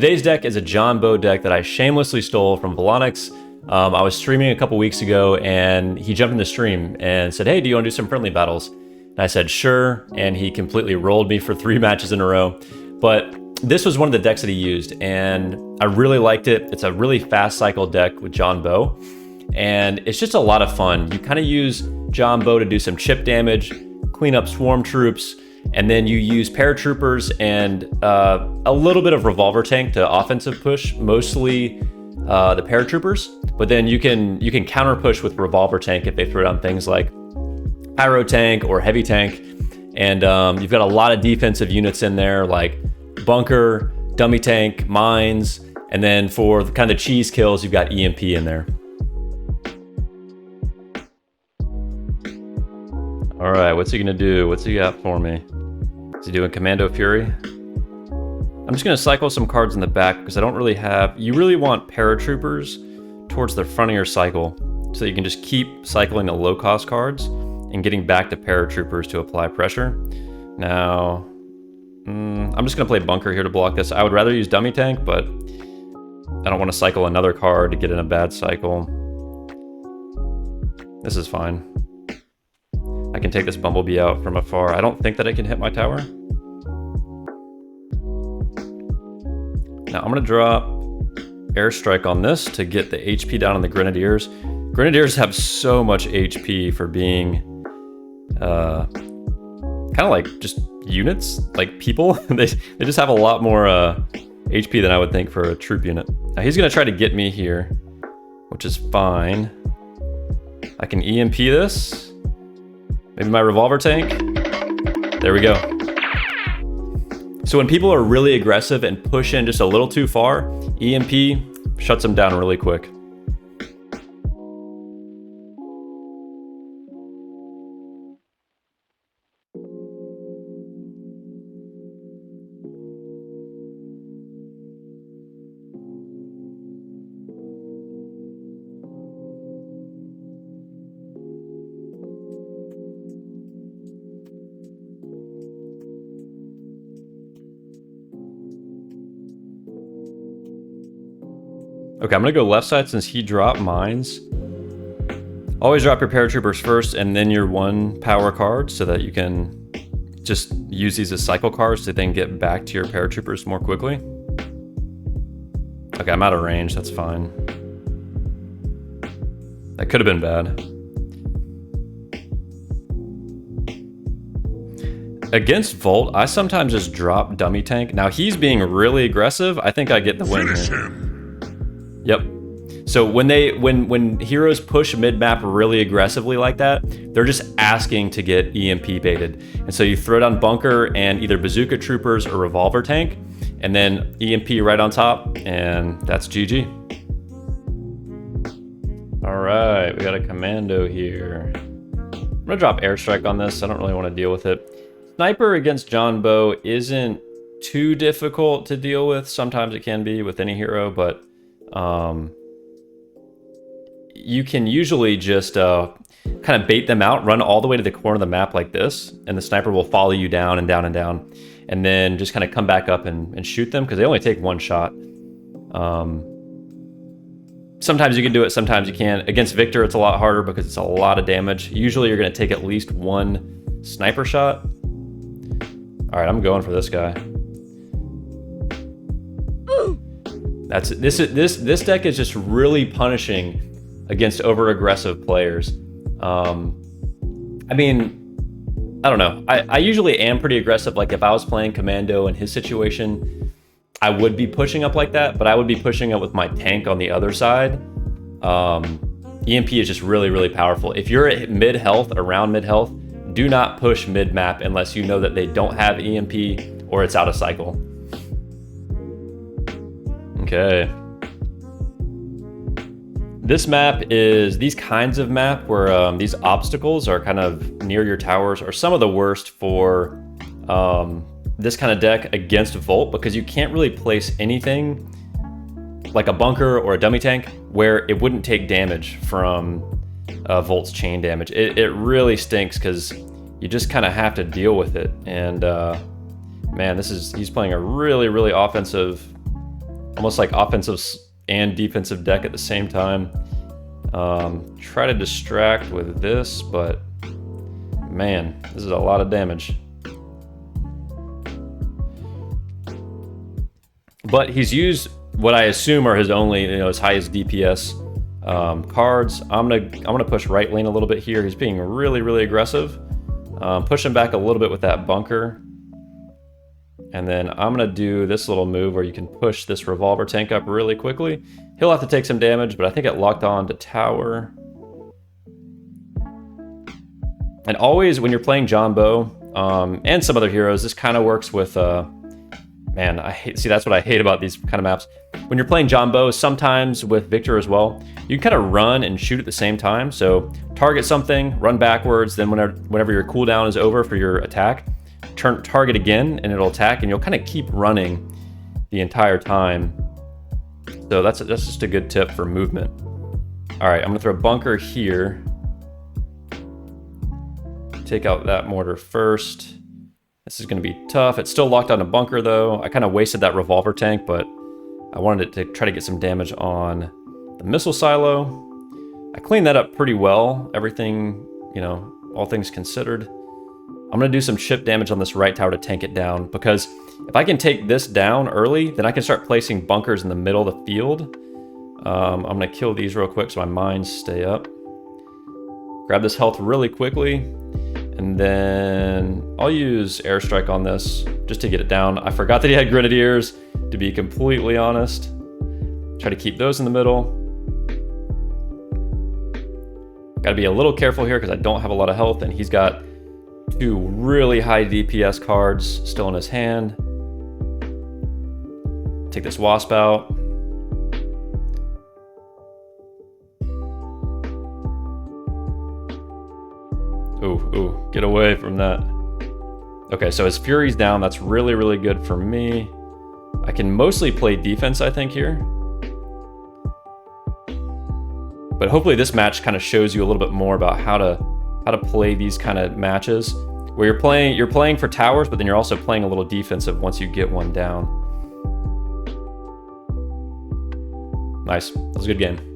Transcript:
Today's deck is a John Bow deck that I shamelessly stole from Velonicz. I was streaming a couple weeks ago and he jumped in the stream and said, hey, do you want to do some friendly battles? And I said, sure, and he completely rolled me for 3 matches in a row. But this was one of the decks that he used and I really liked it. It's a really fast cycle deck with John Bow and it's just a lot of fun. You kind of use John Bow to do some chip damage, clean up swarm troops, and then you use Paratroopers and a little bit of Revolver Tank to offensive push, mostly the Paratroopers. But then you can counter push with Revolver Tank if they throw down things like Pyro Tank or Heavy Tank. And you've got a lot of defensive units in there like Bunker, Dummy Tank, Mines, and then for the kind of cheese kills, you've got EMP in there. All right, what's he gonna do? What's he got for me? Is he doing Commando Fury? I'm just gonna cycle some cards in the back because I don't really have... You really want Paratroopers towards the front of your cycle so you can just keep cycling the low-cost cards and getting back to Paratroopers to apply pressure. Now, I'm just gonna play Bunker here to block this. I would rather use Dummy Tank, but I don't want to cycle another card to get in a bad cycle. This is fine. I can take this Bumblebee out from afar. I don't think that it can hit my tower. Now I'm gonna drop Airstrike on this to get the HP down on the Grenadiers. Grenadiers have so much HP for being kind of like just units, like people. they just have a lot more HP than I would think for a troop unit. Now he's gonna try to get me here, which is fine. I can EMP this. Maybe my Revolver Tank. There we go. So when people are really aggressive and push in just a little too far, EMP shuts them down really quick. Okay, I'm gonna go left side since he dropped mines. Always drop your Paratroopers first and then your 1 power card so that you can just use these as cycle cards to then get back to your Paratroopers more quickly. Okay, I'm out of range, that's fine. That could have been bad. Against Volt, I sometimes just drop Dummy Tank. Now he's being really aggressive. I think I get the win here. Yep. So when heroes push mid-map really aggressively like that, they're just asking to get EMP baited. And so you throw down Bunker and either Bazooka Troopers or Revolver Tank, and then EMP right on top, and that's GG. All right, we got a Commando here. I'm gonna drop Airstrike on this. I don't really want to deal with it. Sniper against John Bow isn't too difficult to deal with. Sometimes it can be with any hero, but you can usually just kind of bait them out, run all the way to the corner of the map like this, and the sniper will follow you down and down and down, and then just kind of come back up and shoot them because they only take 1 shot. Sometimes you can do it, sometimes you can't. Against Victor, it's a lot harder because it's a lot of damage. Usually you're going to take at least 1 sniper shot. All right, I'm going for this guy. This deck is just really punishing against over-aggressive players. I mean, I don't know. I usually am pretty aggressive. Like if I was playing Commando in his situation, I would be pushing up like that, but I would be pushing up with my tank on the other side. EMP is just really, really powerful. If you're at mid-health, around mid-health, do not push mid-map unless you know that they don't have EMP or it's out of cycle. Okay. This map is, these kinds of map where these obstacles are kind of near your towers are some of the worst for this kind of deck against Volt because you can't really place anything like a Bunker or a Dummy Tank where it wouldn't take damage from Volt's chain damage. It really stinks because you just kind of have to deal with it. And man, he's playing a really, really offensive almost like offensive and defensive deck at the same time. Try to distract with this, but man, this is a lot of damage. But he's used what I assume are his only, his highest DPS cards. I'm gonna push right lane a little bit here. He's being really, really aggressive. Push him back a little bit with that bunker. And then I'm gonna do this little move where you can push this revolver tank up really quickly. He'll have to take some damage, but I think it locked on to tower. And always when you're playing John Bow and some other heroes, this kind of works with, man, that's what I hate about these kind of maps. When you're playing John Bow, sometimes with Victor as well, you can kind of run and shoot at the same time. So target something, run backwards, then whenever your cooldown is over for your attack, target again and it'll attack, and you'll kind of keep running the entire time. So that's just a good tip for movement. All right, I'm gonna throw a bunker here. Take out that mortar first. This is gonna be tough. It's still locked on a bunker though. I kind of wasted that revolver tank, but I wanted it to try to get some damage on the missile silo. I cleaned that up pretty well. Everything, all things considered. I'm gonna do some chip damage on this right tower to tank it down, because if I can take this down early, then I can start placing bunkers in the middle of the field. I'm gonna kill these real quick so my mines stay up. Grab this health really quickly, and then I'll use airstrike on this just to get it down. I forgot that he had grenadiers, to be completely honest. Try to keep those in the middle. Gotta be a little careful here because I don't have a lot of health, and he's got 2 really high DPS cards still in his hand. Take this wasp out. Ooh, get away from that. Okay, so his Fury's down. That's really, really good for me. I can mostly play defense, I think, here. But hopefully this match kind of shows you a little bit more about how to play these kind of matches where you're playing for towers, but then you're also playing a little defensive once you get one down. Nice. That was a good game.